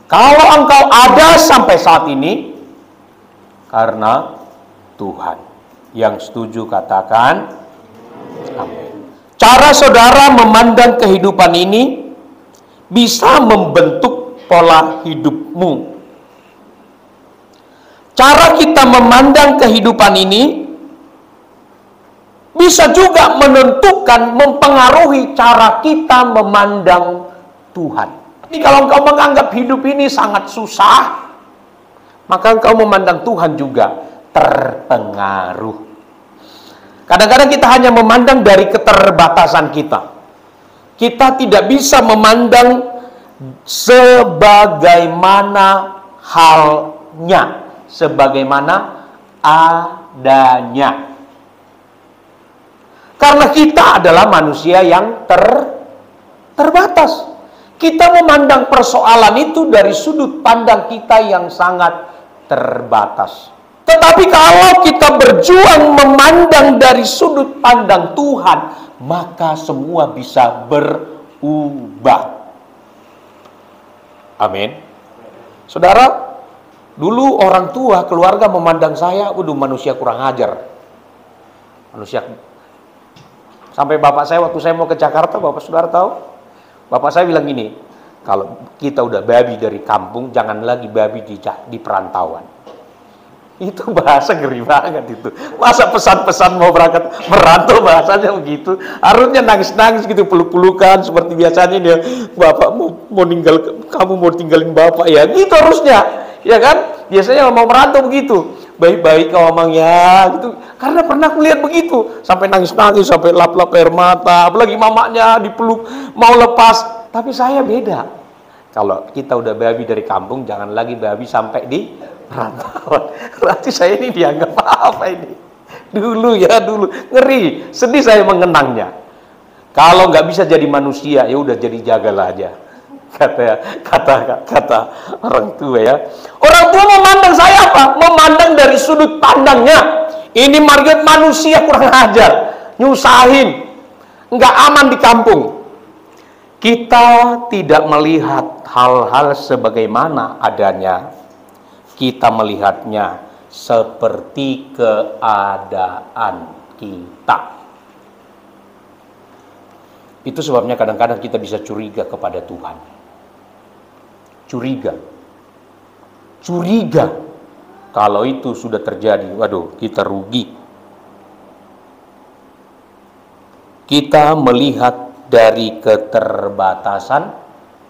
Kalau engkau ada sampai saat ini, karena Tuhan. Yang setuju katakan amin. Cara saudara memandang kehidupan ini bisa membentuk pola hidupmu. Cara kita memandang kehidupan ini bisa juga menentukan, mempengaruhi cara kita memandang Tuhan. Jadi kalau engkau menganggap hidup ini sangat susah, maka engkau memandang Tuhan juga terpengaruh. Kadang-kadang kita hanya memandang dari keterbatasan kita. Kita tidak bisa memandang sebagaimana halnya, sebagaimana adanya. Karena kita adalah manusia yang terbatas. Kita memandang persoalan itu dari sudut pandang kita yang sangat terbatas. Tetapi kalau kita berjuang memandang dari sudut pandang Tuhan, maka semua bisa berubah. Amin. Saudara, dulu orang tua, keluarga memandang saya, manusia kurang ajar. Manusia. Sampai bapak saya waktu saya mau ke Jakarta, bapak saudara tahu? Bapak saya bilang gini, kalau kita udah babi dari kampung, jangan lagi babi di perantauan. Itu bahasa ngeri banget itu. Masa pesan-pesan mau berangkat merantau bahasanya begitu. Harusnya nangis-nangis gitu, peluk-pelukan seperti biasanya dia. Bapak kamu mau tinggalin bapak ya, gitu harusnya. Ya kan? Biasanya mau merantau begitu. Baik-baik kau omongnya gitu. Karena pernah melihat begitu. Sampai nangis-nangis, sampai lap-lap air mata. Apalagi mamanya dipeluk, mau lepas. Tapi saya beda. Kalau kita udah babi dari kampung, jangan lagi babi sampai di perantauan. Berarti saya ini dianggap apa ini? Dulu. Ngeri. Sedih saya mengenangnya. Kalau nggak bisa jadi manusia, ya udah jadi jagalah aja. Kata orang tua ya. Orang tua memandang saya apa? Memandang dari sudut pandangnya. Ini manusia kurang ajar, nyusahin, nggak aman di kampung. Kita tidak melihat hal-hal sebagaimana adanya. Kita melihatnya seperti keadaan kita. Itu sebabnya kadang-kadang kita bisa curiga kepada Tuhan. Curiga. Kalau itu sudah terjadi, waduh, kita rugi. Kita melihat dari keterbatasan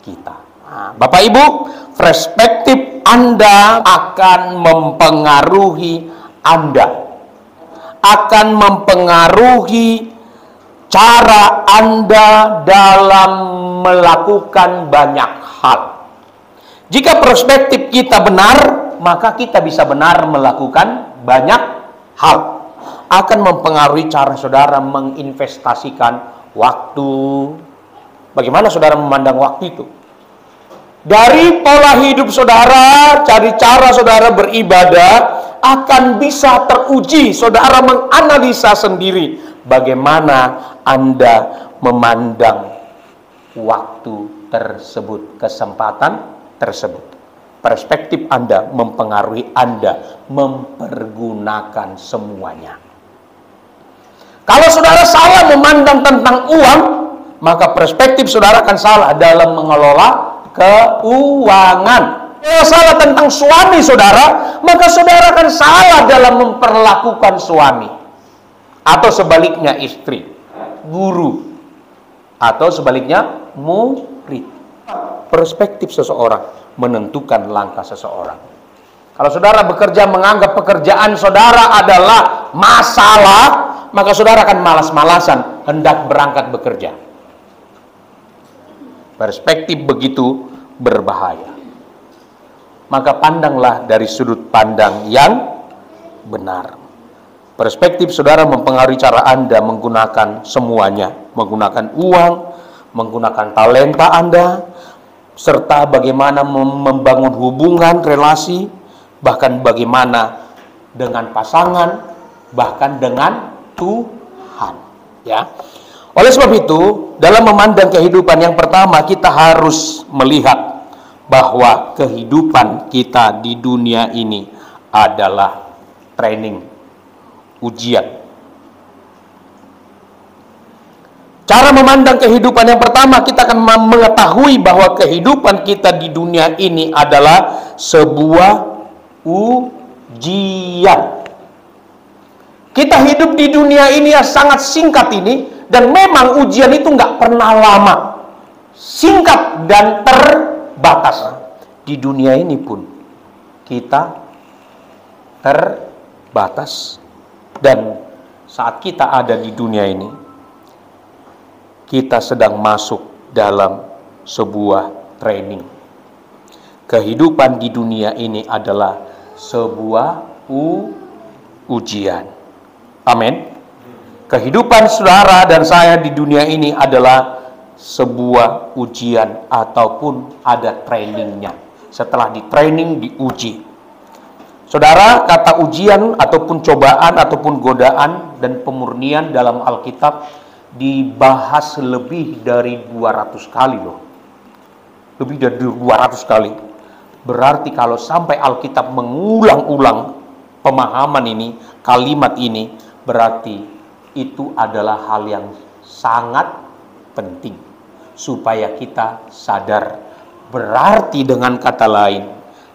kita. Nah, Bapak Ibu, perspektif Anda akan mempengaruhi Anda. Akan mempengaruhi cara Anda dalam melakukan banyak hal. Jika perspektif kita benar, maka kita bisa benar melakukan banyak hal. Akan mempengaruhi cara saudara menginvestasikan waktu. Bagaimana saudara memandang waktu itu? Dari pola hidup saudara, cari cara saudara beribadah, akan bisa teruji. Saudara menganalisa sendiri bagaimana Anda memandang waktu tersebut, kesempatan tersebut. Perspektif Anda mempengaruhi Anda mempergunakan semuanya. Kalau saudara salah memandang tentang uang, maka perspektif saudara akan salah dalam mengelola keuangan. Kalau salah tentang suami saudara, maka saudara akan salah dalam memperlakukan suami. Atau sebaliknya istri, guru, atau sebaliknya murid. Perspektif seseorang menentukan langkah seseorang. Kalau saudara bekerja menganggap pekerjaan saudara adalah masalah, maka saudara akan malas-malasan hendak berangkat bekerja. Perspektif begitu berbahaya. Maka pandanglah dari sudut pandang yang benar. Perspektif saudara mempengaruhi cara Anda menggunakan semuanya, menggunakan uang, menggunakan talenta Anda, serta bagaimana membangun hubungan, relasi, bahkan bagaimana dengan pasangan, bahkan dengan Tuhan. Ya. Oleh sebab itu, dalam memandang kehidupan yang pertama kita harus melihat bahwa kehidupan kita di dunia ini adalah training, ujian. Cara memandang kehidupan yang pertama, kita akan mengetahui bahwa kehidupan kita di dunia ini adalah sebuah ujian. Kita hidup di dunia ini yang sangat singkat ini, dan memang ujian itu nggak pernah lama, singkat dan terbatas. Di dunia ini pun kita terbatas, dan saat kita ada di dunia ini, kita sedang masuk dalam sebuah training. Kehidupan di dunia ini adalah sebuah ujian. Amin. Kehidupan saudara dan saya di dunia ini adalah sebuah ujian ataupun ada trainingnya. Setelah di training, diuji. Saudara, kata ujian ataupun cobaan ataupun godaan dan pemurnian dalam Alkitab dibahas lebih dari 200 kali loh. Lebih dari 200 kali. Berarti kalau sampai Alkitab mengulang-ulang pemahaman ini, kalimat ini, berarti itu adalah hal yang sangat penting supaya kita sadar. Berarti dengan kata lain,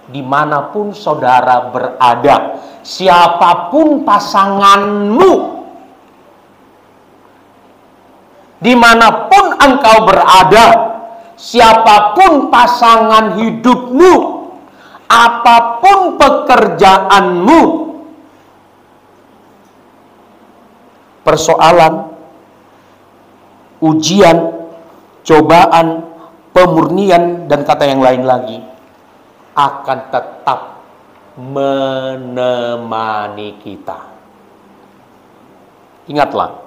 dimanapun saudara berada, siapapun pasanganmu, dimanapun engkau berada, siapapun pasangan hidupmu, apapun pekerjaanmu, persoalan, ujian, cobaan, pemurnian, dan kata yang lain lagi akan tetap menemani kita. Ingatlah,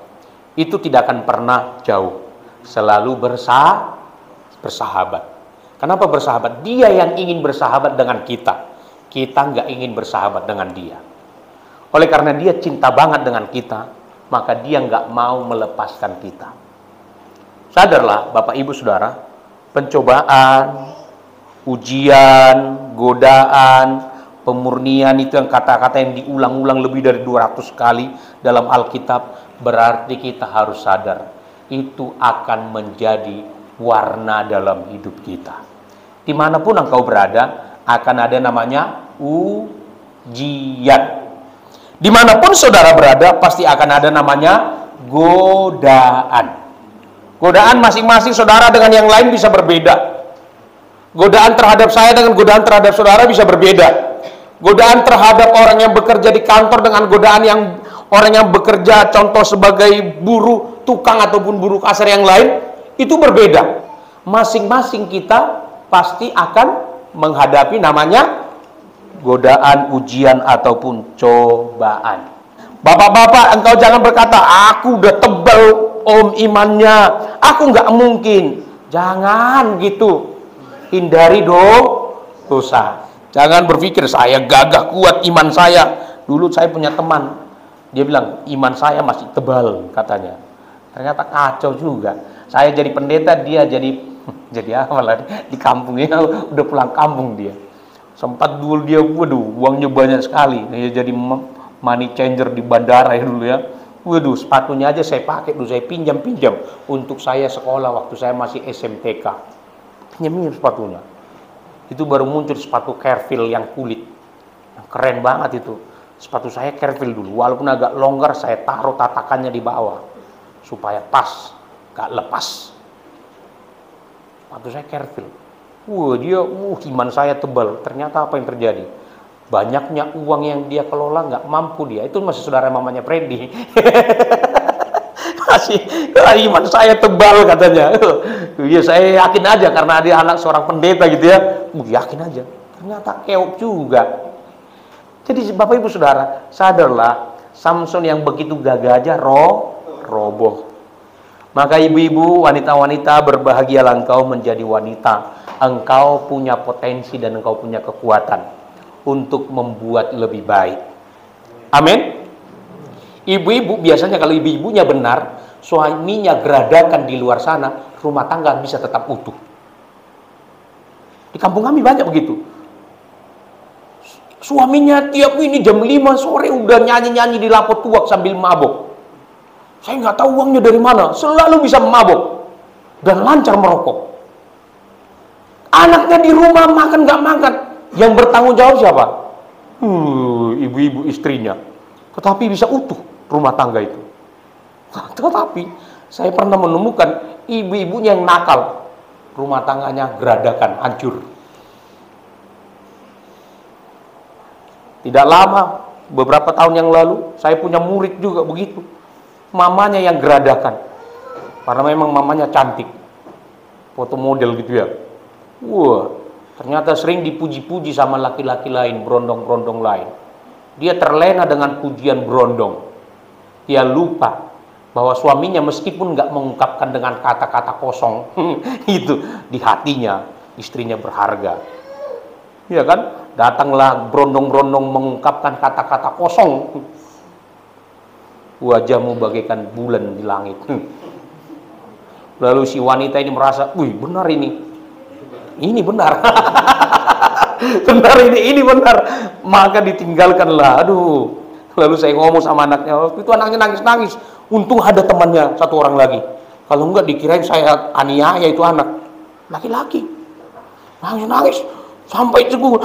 itu tidak akan pernah jauh, selalu bersahabat. Kenapa bersahabat? Dia yang ingin bersahabat dengan kita, kita nggak ingin bersahabat dengan dia. Oleh karena dia cinta banget dengan kita, maka dia nggak mau melepaskan kita. Sadarlah Bapak Ibu Saudara, pencobaan, ujian, godaan, pemurnian itu yang kata-kata yang diulang-ulang lebih dari 200 kali dalam Alkitab. Berarti kita harus sadar, itu akan menjadi warna dalam hidup kita. Dimanapun engkau berada, akan ada namanya ujian. Dimanapun saudara berada, pasti akan ada namanya godaan. Godaan masing-masing saudara dengan yang lain bisa berbeda. Godaan terhadap saya dengan godaan terhadap saudara bisa berbeda. Godaan terhadap orang yang bekerja di kantor dengan godaan yang orang yang bekerja contoh sebagai buruh, tukang ataupun buruh kasar yang lain, itu berbeda. Masing-masing kita pasti akan menghadapi namanya godaan, ujian, ataupun cobaan. Bapak-bapak, engkau jangan berkata, aku udah tebal om imannya, aku nggak mungkin. Jangan gitu. Hindari dosa. Jangan berpikir saya gagah kuat iman saya. Dulu saya punya teman, dia bilang iman saya masih tebal katanya. Ternyata kacau juga. Saya jadi pendeta, dia jadi apa lah di kampungnya, udah pulang kampung dia. Sempat dulu dia, waduh, uangnya banyak sekali. Dia jadi money changer di bandara ya dulu ya. Waduh, sepatunya aja saya pakai dulu, saya pinjam untuk saya sekolah waktu saya masih SMTK. Pinjam sepatunya. Itu baru muncul sepatu Kervil yang kulit. Keren banget itu. Sepatu saya Kervil dulu, walaupun agak longgar, saya taruh tatakannya di bawah supaya pas, gak lepas. Sepatu saya Kervil. Dia, iman saya tebal. Ternyata apa yang terjadi? Banyaknya uang yang dia kelola nggak mampu dia. Itu masih saudara mamanya Freddy. Masih iman saya tebal katanya. Ya saya yakin aja karena dia anak seorang pendeta gitu ya. Yakin aja. Ternyata keok juga. Jadi Bapak Ibu Saudara, sadarlah Samson yang begitu gagah aja roboh. Maka ibu-ibu, wanita-wanita, berbahagialah engkau menjadi wanita. Engkau punya potensi dan engkau punya kekuatan untuk membuat lebih baik. Amin. Ibu-ibu biasanya kalau ibu-ibunya benar, suaminya geradakan di luar sana, rumah tangga bisa tetap utuh. Di kampung kami banyak begitu. Suaminya tiap ini jam 5 sore udah nyanyi-nyanyi di lapot tuak sambil mabok. Saya nggak tahu uangnya dari mana, selalu bisa mabok dan lancar merokok. Anaknya di rumah makan nggak makan, yang bertanggung jawab siapa? Ibu-ibu istrinya. Tetapi bisa utuh rumah tangga itu. Tetapi saya pernah menemukan ibu-ibunya yang nakal, rumah tangganya geradakan, hancur. Tidak lama, beberapa tahun yang lalu, saya punya murid juga begitu. Mamanya yang geradakan. Karena memang mamanya cantik. Foto model gitu ya. Wah, ternyata sering dipuji-puji sama laki-laki lain, berondong-berondong lain. Dia terlena dengan pujian berondong. Dia lupa bahwa suaminya meskipun nggak mengungkapkan dengan kata-kata kosong, itu di hatinya istrinya berharga. Iya kan? Datanglah berondong-berondong mengungkapkan kata-kata kosong. Wajahmu bagaikan bulan di langit. Lalu si wanita ini merasa, wih benar ini benar. Benar ini benar. Maka ditinggalkanlah. Aduh. Lalu saya ngomong sama anaknya, waktu itu anaknya nangis-nangis. Untung ada temannya satu orang lagi. Kalau enggak dikirain saya aniaya itu anak. Laki-laki. Nangis-nangis sampai ceguh.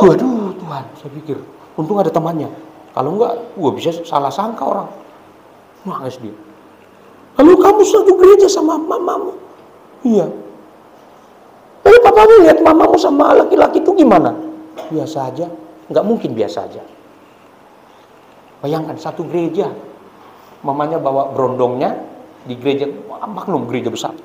Aduh Tuhan, saya pikir untung ada temannya. Kalau enggak, bisa salah sangka orang. Nangis dia. Lalu kamu satu gereja sama mamamu? Iya. Lalu papamu lihat mamamu sama laki-laki itu gimana? Biasa aja. Nggak mungkin biasa aja. Bayangkan satu gereja. Mamanya bawa berondongnya di gereja. Maklum gereja besar.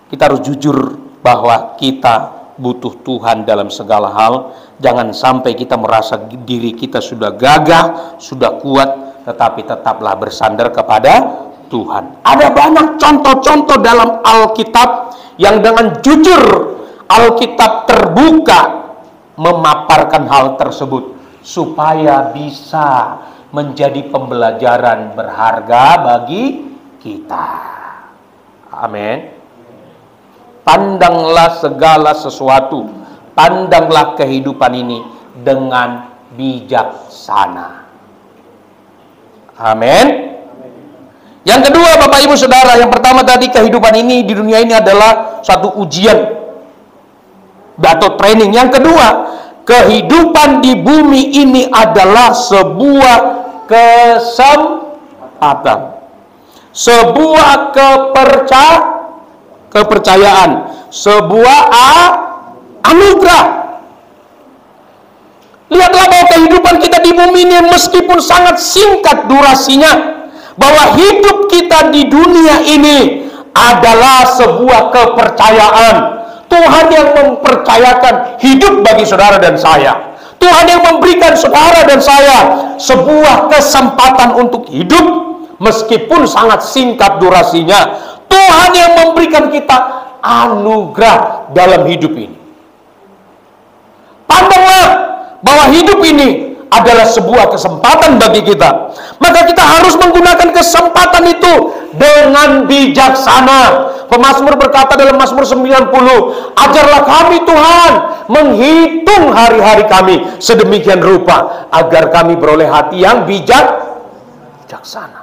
Kita harus jujur bahwa kita butuh Tuhan dalam segala hal. Jangan sampai kita merasa diri kita sudah gagah, sudah kuat, tetapi tetaplah bersandar kepada Tuhan. Ada banyak contoh-contoh dalam Alkitab yang dengan jujur Alkitab terbuka memaparkan hal tersebut supaya bisa menjadi pembelajaran berharga bagi kita. Amin. Pandanglah segala sesuatu, pandanglah kehidupan ini dengan bijaksana. Amin. Yang kedua, Bapak Ibu Saudara, yang pertama tadi kehidupan ini di dunia ini adalah satu ujian atau training. Yang kedua, kehidupan di bumi ini adalah sebuah kesempatan, sebuah kepercayaan, sebuah anugerah. Lihatlah bahwa kehidupan kita di bumi ini meskipun sangat singkat durasinya, bahwa hidup kita di dunia ini adalah sebuah kepercayaan. Tuhan yang mempercayakan hidup bagi saudara dan saya. Tuhan yang memberikan saudara dan saya sebuah kesempatan untuk hidup meskipun sangat singkat durasinya. Tuhan yang memberikan kita anugerah dalam hidup ini. Pandanglah bahwa hidup ini adalah sebuah kesempatan bagi kita. Maka kita harus menggunakan kesempatan itu dengan bijaksana. Pemazmur berkata dalam Mazmur 90, ajarlah kami Tuhan menghitung hari-hari kami sedemikian rupa agar kami beroleh hati yang bijaksana.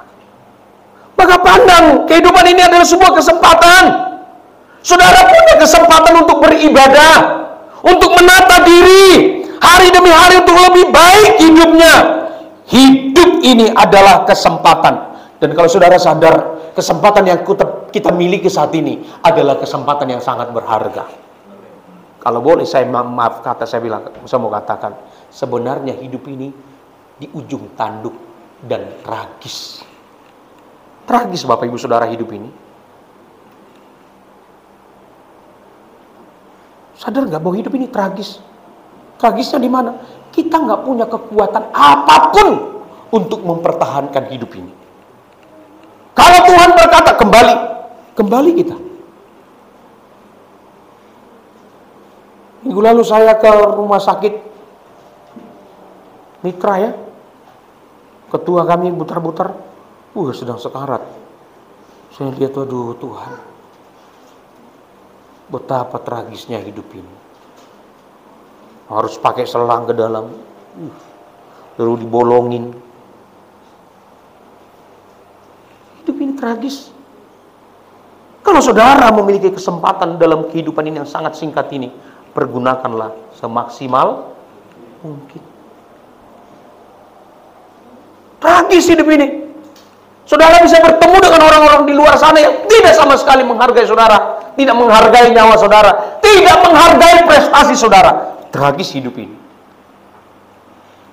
Maka pandang kehidupan ini adalah sebuah kesempatan. Saudara punya kesempatan untuk beribadah, untuk menata diri hari demi hari untuk lebih baik hidupnya. Hidup ini adalah kesempatan. Dan kalau saudara sadar, kesempatan yang kita miliki saat ini adalah kesempatan yang sangat berharga. Kalau boleh saya saya mau katakan, sebenarnya hidup ini di ujung tanduk dan tragis. Tragis Bapak Ibu Saudara hidup ini. Sadar nggak bahwa hidup ini tragis? Tragisnya di mana? Kita nggak punya kekuatan apapun untuk mempertahankan hidup ini. Kalau Tuhan berkata kembali kita. Minggu lalu saya ke rumah sakit Mitra ya. Ketua kami butar-butar, sedang sekarat. Saya lihat, waduh Tuhan. Betapa tragisnya hidup ini. Harus pakai selang ke dalam, lalu dibolongin. Hidup ini tragis. Kalau saudara memiliki kesempatan dalam kehidupan ini yang sangat singkat ini, pergunakanlah semaksimal mungkin. Tragis hidup ini. Saudara bisa bertemu dengan orang-orang di luar sana yang tidak sama sekali menghargai saudara, tidak menghargai nyawa saudara, tidak menghargai prestasi saudara. Tragis hidup ini.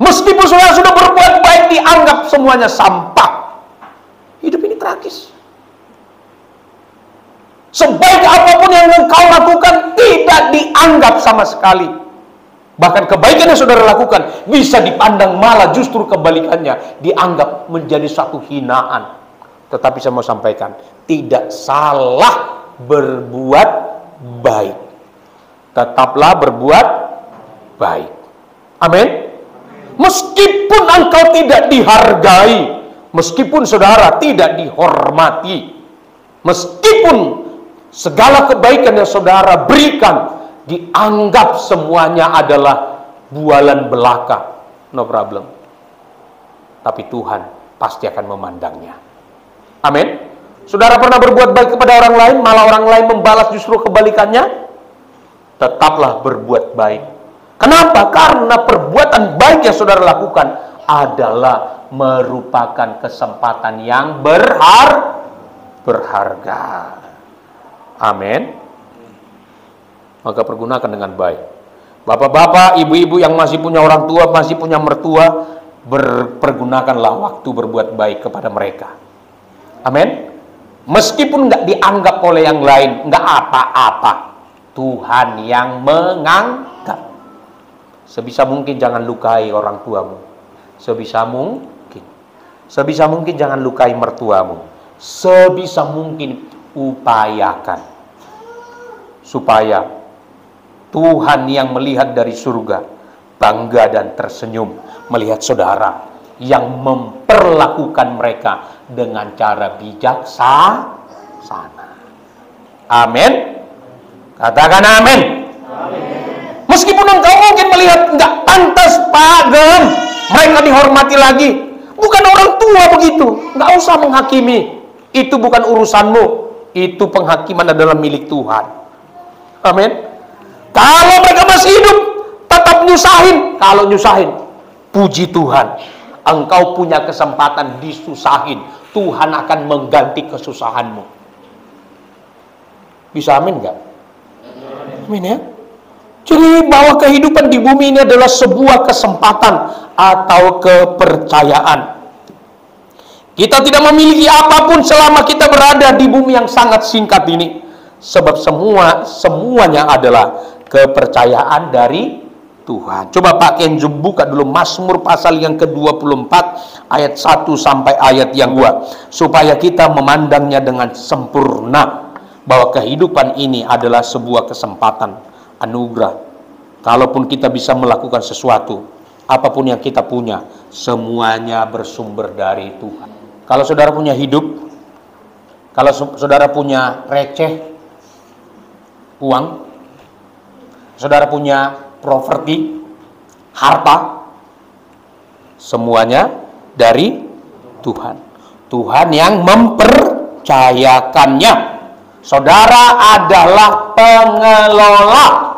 Meskipun saudara sudah berbuat baik, dianggap semuanya sampah. Hidup ini tragis. Sebaik apapun yang engkau lakukan, tidak dianggap sama sekali. Bahkan kebaikan yang saudara lakukan bisa dipandang malah justru kebalikannya, dianggap menjadi suatu hinaan. Tetapi saya mau sampaikan, tidak salah berbuat baik. Tetaplah berbuat baik. Amin. Meskipun engkau tidak dihargai, meskipun saudara tidak dihormati, meskipun segala kebaikan yang saudara berikan dianggap semuanya adalah bualan belaka, no problem. Tapi Tuhan pasti akan memandangnya. Amin. Saudara pernah berbuat baik kepada orang lain, malah orang lain membalas justru kebalikannya? Tetaplah berbuat baik. Kenapa? Karena perbuatan baik yang saudara lakukan adalah merupakan kesempatan yang berharga. Amin. Maka pergunakan dengan baik. Bapak-bapak, ibu-ibu yang masih punya orang tua, masih punya mertua, pergunakanlah waktu berbuat baik kepada mereka. Amin. Meskipun nggak dianggap oleh yang lain, nggak apa-apa. Tuhan yang menganggap. Sebisa mungkin jangan lukai orang tuamu. Sebisa mungkin jangan lukai mertuamu. Sebisa mungkin upayakan supaya Tuhan yang melihat dari surga bangga dan tersenyum melihat saudara yang memperlakukan mereka dengan cara bijaksana. Amin. Katakan amin. Meskipun engkau mungkin melihat enggak pantas pagem mereka dihormati lagi, bukan orang tua begitu, enggak usah menghakimi. Itu bukan urusanmu. Itu penghakiman adalah milik Tuhan. Amin. Kalau mereka masih hidup, tetap nyusahin. Kalau nyusahin, puji Tuhan, engkau punya kesempatan disusahin. Tuhan akan mengganti kesusahanmu. Bisa amin enggak? Amin ya. Jadi bahwa kehidupan di bumi ini adalah sebuah kesempatan atau kepercayaan. Kita tidak memiliki apapun selama kita berada di bumi yang sangat singkat ini. Sebab semuanya adalah kepercayaan dari Tuhan. Coba Pak Kenzo buka dulu Mazmur pasal yang ke-24 ayat 1 sampai ayat yang 2. Supaya kita memandangnya dengan sempurna. Bahwa kehidupan ini adalah sebuah kesempatan, anugerah. Kalaupun kita bisa melakukan sesuatu, apapun yang kita punya, semuanya bersumber dari Tuhan. Kalau saudara punya hidup, kalau saudara punya receh, uang, saudara punya properti, harta, semuanya dari Tuhan. Tuhan yang mempercayakannya. Saudara adalah pengelola,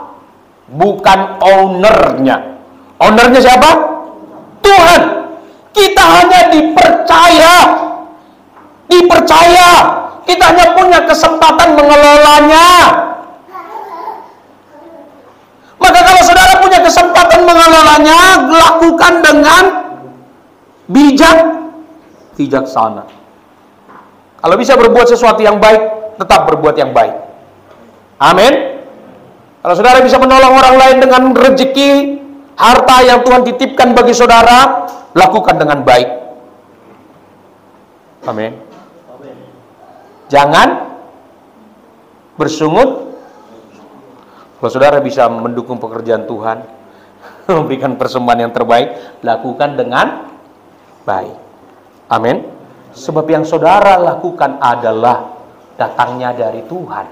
bukan ownernya. Ownernya siapa? Tuhan. Kita hanya dipercaya. Kita hanya punya kesempatan mengelolanya. Maka kalau saudara punya kesempatan mengelolanya, lakukan dengan bijaksana. Kalau bisa berbuat sesuatu yang baik, tetap berbuat yang baik. Amin. Kalau saudara bisa menolong orang lain dengan rezeki, harta yang Tuhan titipkan bagi saudara, lakukan dengan baik. Amin. Jangan bersungut. Kalau saudara bisa mendukung pekerjaan Tuhan, memberikan persembahan yang terbaik, lakukan dengan baik. Amin. Sebab yang saudara lakukan adalah datangnya dari Tuhan.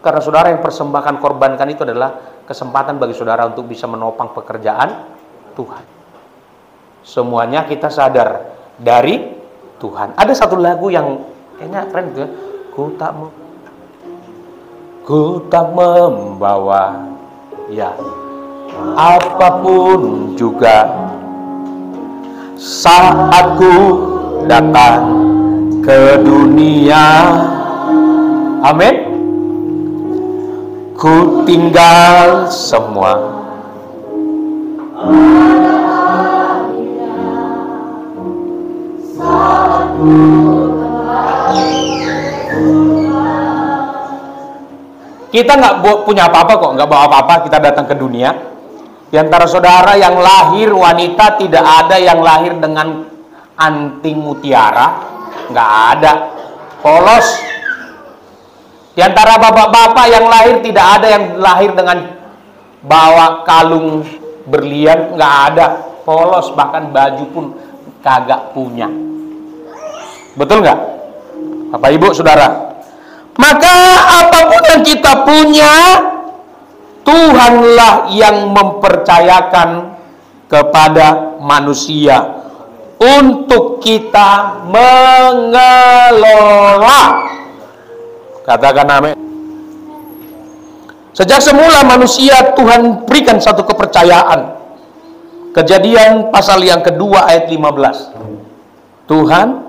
Karena saudara yang persembahkan, korbankan itu adalah kesempatan bagi saudara untuk bisa menopang pekerjaan Tuhan. Semuanya kita sadar dari Tuhan. Ada satu lagu yang kayaknya keren gitu ya. Ku tak membawa ya apapun juga saat ku datang ke dunia. Amin. Ku tinggal semua. Kita nggak punya apa-apa kok, nggak bawa apa-apa. Kita datang ke dunia. Di antara saudara yang lahir wanita, tidak ada yang lahir dengan anting mutiara, nggak ada. Polos. Di antara bapak-bapak yang lahir, tidak ada yang lahir dengan bawa kalung berlian, nggak ada. Polos, bahkan baju pun kagak punya. Betul nggak, Bapak Ibu Saudara? Maka apapun yang kita punya, Tuhanlah yang mempercayakan kepada manusia untuk kita mengelola. Katakan amin. Sejak semula manusia Tuhan berikan satu kepercayaan. Kejadian pasal yang kedua ayat 15. Tuhan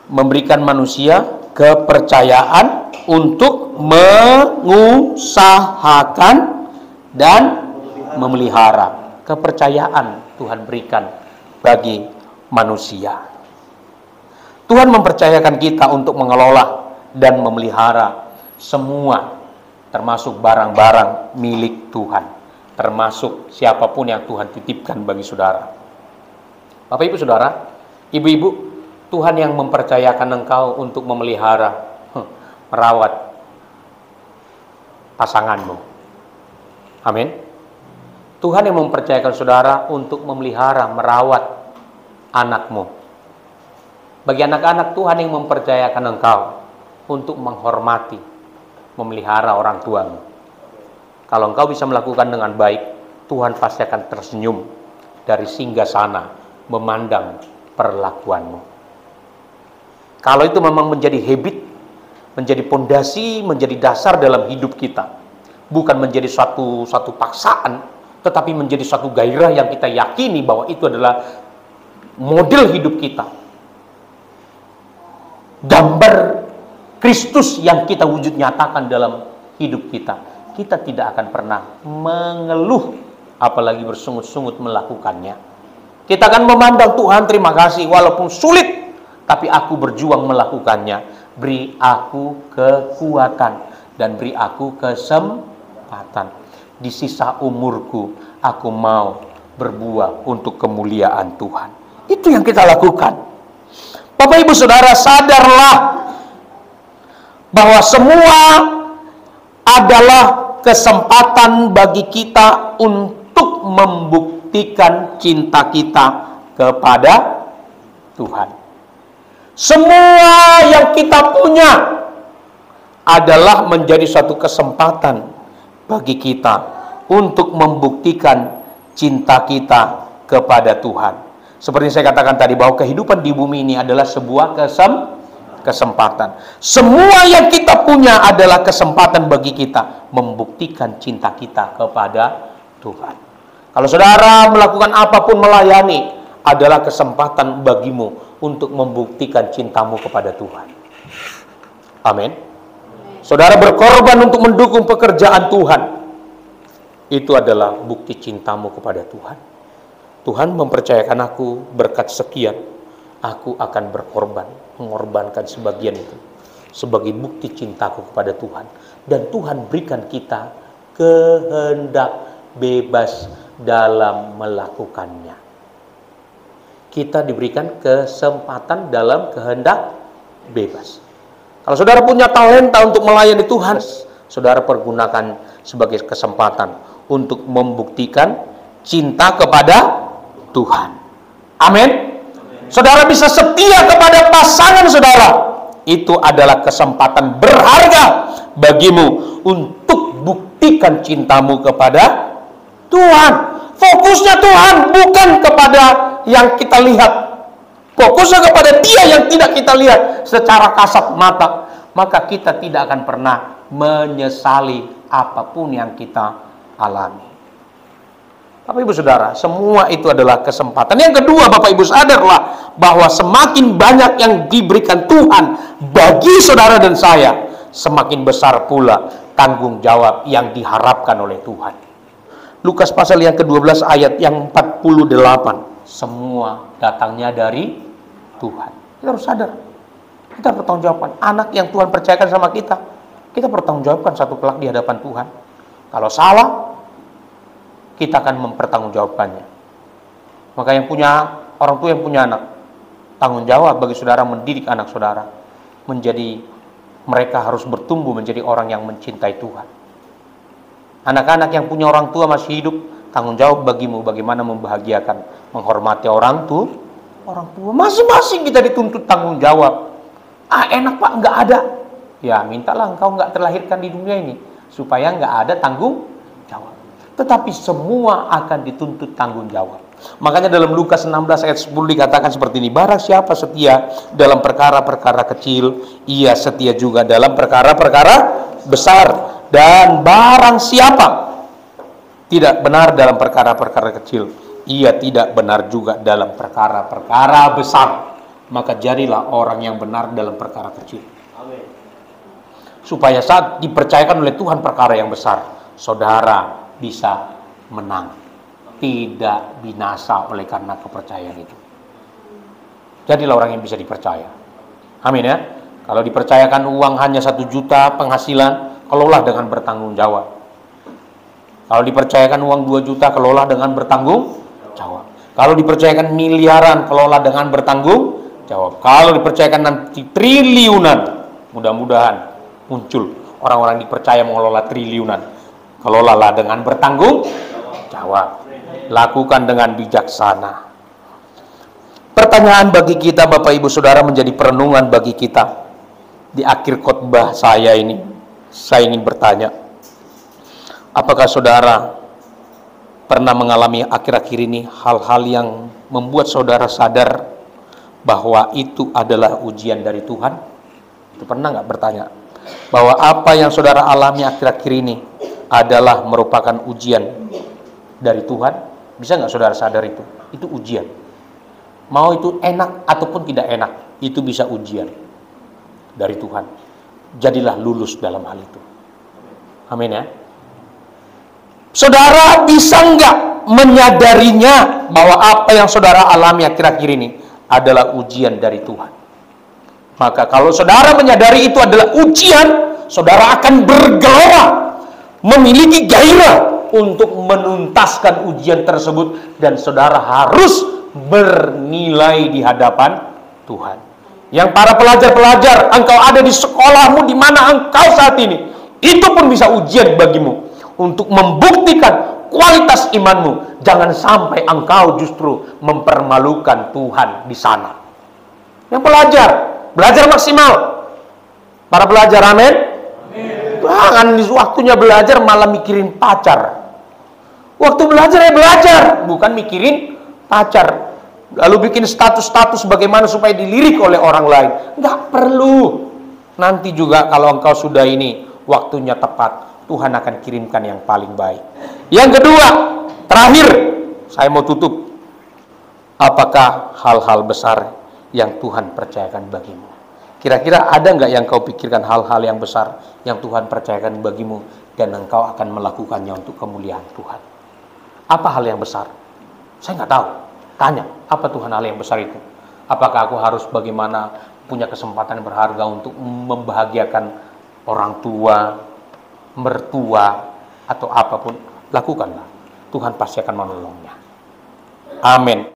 memberikan manusia kepercayaan untuk mengusahakan dan memelihara. Kepercayaan Tuhan berikan bagi manusia. Tuhan mempercayakan kita untuk mengelola dan memelihara semua, termasuk barang-barang milik Tuhan, termasuk siapapun yang Tuhan titipkan bagi saudara. Bapak Ibu Saudara, ibu-ibu, Tuhan yang mempercayakan engkau untuk memelihara, merawat pasanganmu. Amin. Tuhan yang mempercayakan saudara untuk memelihara, merawat anakmu. Bagi anak-anak, Tuhan yang mempercayakan engkau untuk menghormati, memelihara orang tuamu. Kalau engkau bisa melakukan dengan baik, Tuhan pasti akan tersenyum dari singgasana memandang perlakuanmu. Kalau itu memang menjadi habit, menjadi pondasi, menjadi dasar dalam hidup kita, bukan menjadi suatu paksaan, tetapi menjadi suatu gairah yang kita yakini bahwa itu adalah model hidup kita, gambar Kristus yang kita wujud nyatakan dalam hidup kita. Kita tidak akan pernah mengeluh, apalagi bersungut-sungut melakukannya. Kita akan memandang, Tuhan terima kasih, walaupun sulit, tapi aku berjuang melakukannya. Beri aku kekuatan dan beri aku kesempatan. Di sisa umurku, aku mau berbuah untuk kemuliaan Tuhan. Itu yang kita lakukan. Bapak Ibu Saudara, sadarlah bahwa semua adalah kesempatan bagi kita untuk membuktikan cinta kita kepada Tuhan. Semua yang kita punya adalah menjadi suatu kesempatan bagi kita untuk membuktikan cinta kita kepada Tuhan. Seperti saya katakan tadi, bahwa kehidupan di bumi ini adalah sebuah kesempatan. Semua yang kita punya adalah kesempatan bagi kita membuktikan cinta kita kepada Tuhan. Kalau saudara melakukan apapun, melayani, adalah kesempatan bagimu untuk membuktikan cintamu kepada Tuhan. Amin. Saudara berkorban untuk mendukung pekerjaan Tuhan, itu adalah bukti cintamu kepada Tuhan. Tuhan mempercayakan aku berkat sekian, aku akan berkorban, mengorbankan sebagian itu sebagai bukti cintaku kepada Tuhan. Dan Tuhan berikan kita kehendak bebas dalam melakukannya. Kita diberikan kesempatan dalam kehendak bebas. Kalau saudara punya talenta untuk melayani Tuhan, saudara pergunakan sebagai kesempatan untuk membuktikan cinta kepada Tuhan. Amin. Saudara bisa setia kepada pasangan saudara, itu adalah kesempatan berharga bagimu untuk buktikan cintamu kepada Tuhan. Fokusnya Tuhan, bukan kepada yang kita lihat. Fokusnya kepada Dia yang tidak kita lihat secara kasat mata. Maka kita tidak akan pernah menyesali apapun yang kita alami. Bapak Ibu Saudara, semua itu adalah kesempatan. Yang kedua, Bapak Ibu sadarlah bahwa semakin banyak yang diberikan Tuhan bagi saudara dan saya, semakin besar pula tanggung jawab yang diharapkan oleh Tuhan. Lukas pasal yang ke-12 ayat yang 48. Semua datangnya dari Tuhan. Kita harus sadar. Kita bertanggung jawabkan. Anak yang Tuhan percayakan sama kita, kita bertanggung jawabkan satu kelak di hadapan Tuhan. Kalau salah, kita akan mempertanggungjawabkannya. Maka yang punya orang tua yang punya anak, tanggung jawab bagi saudara mendidik anak saudara menjadi, mereka harus bertumbuh menjadi orang yang mencintai Tuhan. Anak-anak yang punya orang tua masih hidup, tanggung jawab bagimu bagaimana membahagiakan, menghormati orang tua. Masing-masing kita dituntut tanggung jawab. Enak Pak, nggak ada. Ya mintalah engkau nggak terlahirkan di dunia ini supaya nggak ada tanggung jawab. Tetapi semua akan dituntut tanggung jawab. Makanya dalam Lukas 16 ayat 10 dikatakan seperti ini. Barang siapa setia dalam perkara-perkara kecil, ia setia juga dalam perkara-perkara besar. Dan barang siapa tidak benar dalam perkara-perkara kecil, ia tidak benar juga dalam perkara-perkara besar. Maka jadilah orang yang benar dalam perkara kecil. Amin. Supaya saat dipercayakan oleh Tuhan perkara yang besar, saudara bisa menang, tidak binasa oleh karena kepercayaan itu. Jadilah orang yang bisa dipercaya. Amin ya. Kalau dipercayakan uang hanya 1 juta penghasilan, kelola dengan bertanggung jawab. Kalau dipercayakan uang 2 juta, kelola dengan bertanggung jawab. Kalau dipercayakan miliaran, kelola dengan bertanggung jawab. Kalau dipercayakan nanti triliunan, mudah-mudahan muncul orang-orang dipercaya mengelola triliunan. Kelolalah dengan bertanggung jawab. Lakukan dengan bijaksana. Pertanyaan bagi kita Bapak Ibu Saudara menjadi perenungan bagi kita. Di akhir khotbah saya ini, saya ingin bertanya, apakah saudara pernah mengalami akhir-akhir ini hal-hal yang membuat saudara sadar bahwa itu adalah ujian dari Tuhan? Itu pernah nggak bertanya? Bahwa apa yang saudara alami akhir-akhir ini adalah merupakan ujian dari Tuhan? Bisa nggak saudara sadar itu? Itu ujian. Mau itu enak ataupun tidak enak, itu bisa ujian dari Tuhan. Jadilah lulus dalam hal itu. Amin ya. Saudara bisa nggak menyadarinya bahwa apa yang saudara alami akhir-akhir ini adalah ujian dari Tuhan? Maka kalau saudara menyadari itu adalah ujian, saudara akan bergelora, memiliki gairah untuk menuntaskan ujian tersebut, dan saudara harus bernilai di hadapan Tuhan. Yang para pelajar-pelajar, engkau ada di sekolahmu di mana engkau saat ini, itu pun bisa ujian bagimu untuk membuktikan kualitas imanmu. Jangan sampai engkau justru mempermalukan Tuhan di sana. Yang belajar maksimal. Para pelajar, amin. Jangan di waktunya belajar malah mikirin pacar. Waktu belajar ya belajar, bukan mikirin pacar. Lalu bikin status-status bagaimana supaya dilirik oleh orang lain. Nggak perlu. Nanti juga kalau engkau sudah ini, waktunya tepat, Tuhan akan kirimkan yang paling baik. Yang kedua, terakhir, saya mau tutup. Apakah hal-hal besar yang Tuhan percayakan bagimu? Kira-kira ada nggak yang kau pikirkan hal-hal yang besar yang Tuhan percayakan bagimu dan engkau akan melakukannya untuk kemuliaan Tuhan? Apa hal yang besar? Saya nggak tahu. Tanya, apa Tuhan hal yang besar itu? Apakah aku harus bagaimana punya kesempatan berharga untuk membahagiakan orang tua, mertua, atau apapun? Lakukanlah. Tuhan pasti akan menolongnya. Amin.